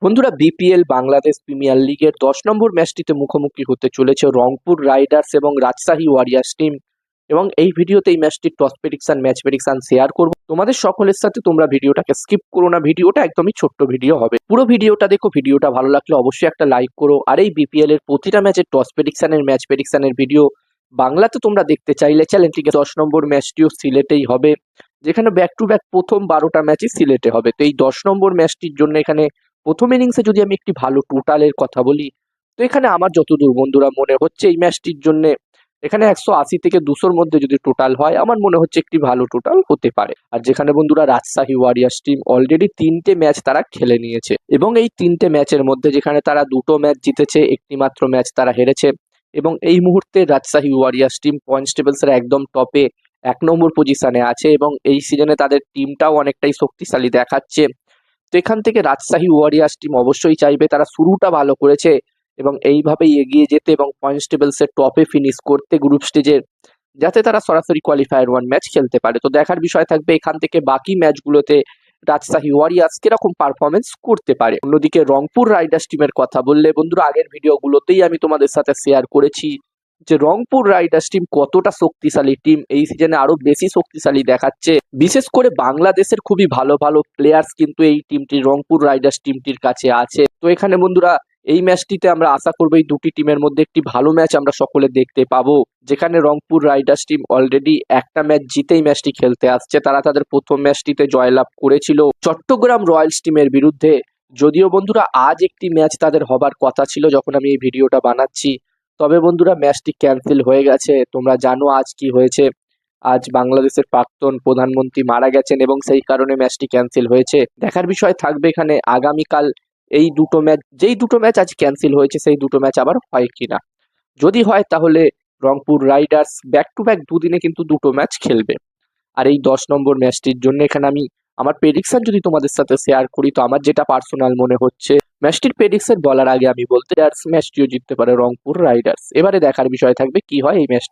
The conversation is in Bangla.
বন্ধুরা, বিপিএল বাংলাদেশ প্রিমিয়ার লিগের ১০ নম্বর ম্যাচটিতে মুখোমুখি হতে চলেছে রংপুর রাইডার্স এবং রাজশাহী ওয়ারিয়র্স টিম। এবং এই ভিডিওতে এই ম্যাচটির toss prediction, match prediction share করব তোমাদের সকলের সাথে। তোমরা ভিডিওটাকে স্কিপ করো না, ভিডিওটা একদমই ছোট্ট ভিডিও হবে। পুরো ভিডিওটা দেখো, ভিডিওটা ভালো লাগলে অবশ্যই একটা লাইক করো। আর এই বিপিএল এর প্রতিটা ম্যাচের টস প্রেডিকশনের, ম্যাচ প্রেডিকশনের ভিডিও বাংলাতে তোমরা দেখতে চাইলে চ্যানেলটিকে ১০ নম্বর ম্যাচটিও সিলেটেই হবে, যেখানে ব্যাক টু ব্যাক প্রথম 12টা ম্যাচই সিলেটে হবে। তো এই ১০ নম্বর ম্যাচটির জন্য এখানে প্রথম ইনিংসে যদি আমি একটি ভালো টোটালের কথা বলি, তো এখানে আমার যতদূর বন্ধুরা মনে হচ্ছে এই ম্যাচটির জন্য এখানে ১৮০ থেকে ২০০-র মধ্যে যদি টোটাল হয়, আমার মনে হচ্ছে একটি ভালো টোটাল হতে পারে। আর যেখানে বন্ধুরা রাজশাহী ওয়ারিয়র্স টিম অলরেডি 3টে ম্যাচ তারা খেলে নিয়েছে, এবং এই 3টে ম্যাচের মধ্যে যেখানে তারা 2টো ম্যাচ জিতেছে, একটি মাত্র ম্যাচ তারা হেরেছে। এবং এই মুহূর্তে রাজশাহী ওয়ারিয়র্স টিম পয়েন্টস টেবিলসের একদম টপে 1 নম্বর পজিশনে আছে, এবং এই সিজনে তাদের টিমটাও অনেকটাই শক্তিশালী দেখাচ্ছে। তো এখান থেকে রাজশাহী ওয়ারিয়র্স টিম অবশ্যই চাইবে, তারা শুরুটা ভালো করেছে এবং এইভাবেই এগিয়ে যেতে এবং পয়েন্টস টেবিলসের টপে ফিনিশ করতে গ্রুপ স্টেজের, যাতে তারা সরাসরি কোয়ালিফায়ার 1 ম্যাচ খেলতে পারে। তো দেখার বিষয় থাকবে এখান থেকে বাকি ম্যাচগুলোতে রাজশাহী ওয়ারিয়র্স কিরকম পারফরমেন্স করতে পারে। অন্যদিকে রংপুর রাইডার্স টিমের কথা বললে বন্ধুরা, আগের ভিডিওগুলোতেই আমি তোমাদের সাথে শেয়ার করেছি যে রংপুর রাইডার্স টিম কতটা শক্তিশালী টিম, এই সিজনে আরো বেশি শক্তিশালী দেখাচ্ছে। বিশেষ করে বাংলাদেশের খুবই ভালো ভালো প্লেয়ার্স কিন্তু এই টিমটির, রংপুর রাইডার্স টিমটির কাছে আছে। তো এখানে বন্ধুরা এই ম্যাচটিতে আমরা আশা করবো এই দুটি টিমের মধ্যে একটি ভালো ম্যাচ আমরা সকলে দেখতে পাবো, যেখানে রংপুর রাইডার্স টিম অলরেডি একটা ম্যাচ জিতেই ম্যাচটি খেলতে আসছে। তারা তাদের প্রথম ম্যাচটিতে জয়লাভ করেছিল চট্টগ্রাম রয়্যালস টিমের বিরুদ্ধে। যদিও বন্ধুরা আজ একটি ম্যাচ তাদের হবার কথা ছিল যখন আমি এই ভিডিওটা বানাচ্ছি, তবে বন্ধুরা ম্যাচটি ক্যান্সেল হয়ে গেছে। তোমরা জানো আজ কি হয়েছে, আজ বাংলাদেশের প্রাক্তন প্রধানমন্ত্রী মারা গেছেন এবং সেই কারণে ম্যাচটি ক্যান্সেল হয়েছে। দেখার বিষয় থাকবে এখানে আগামীকাল এই দুটো ম্যাচ, যেই দুটো ম্যাচ আজ ক্যান্সেল হয়েছে সেই দুটো ম্যাচ আবার হয় কিনা। যদি হয় তাহলে Rangpur Riders back to back দুদিনে কিন্তু দুটো ম্যাচ খেলবে। আর এই 10 নম্বর ম্যাচটির জন্য এখানে আমি আমার প্রেডিকশন যদি তোমাদের সাথে শেয়ার করি, তো আমার যেটা পার্সোনাল মনে হচ্ছে, ম্যাচটির প্রেডিকশন বলার আগে আমি বলতে ম্যাচটিও জিততে পারে রংপুর রাইডার্স। এবারে দেখার বিষয় থাকবে কি হয় এই ম্যাচটি।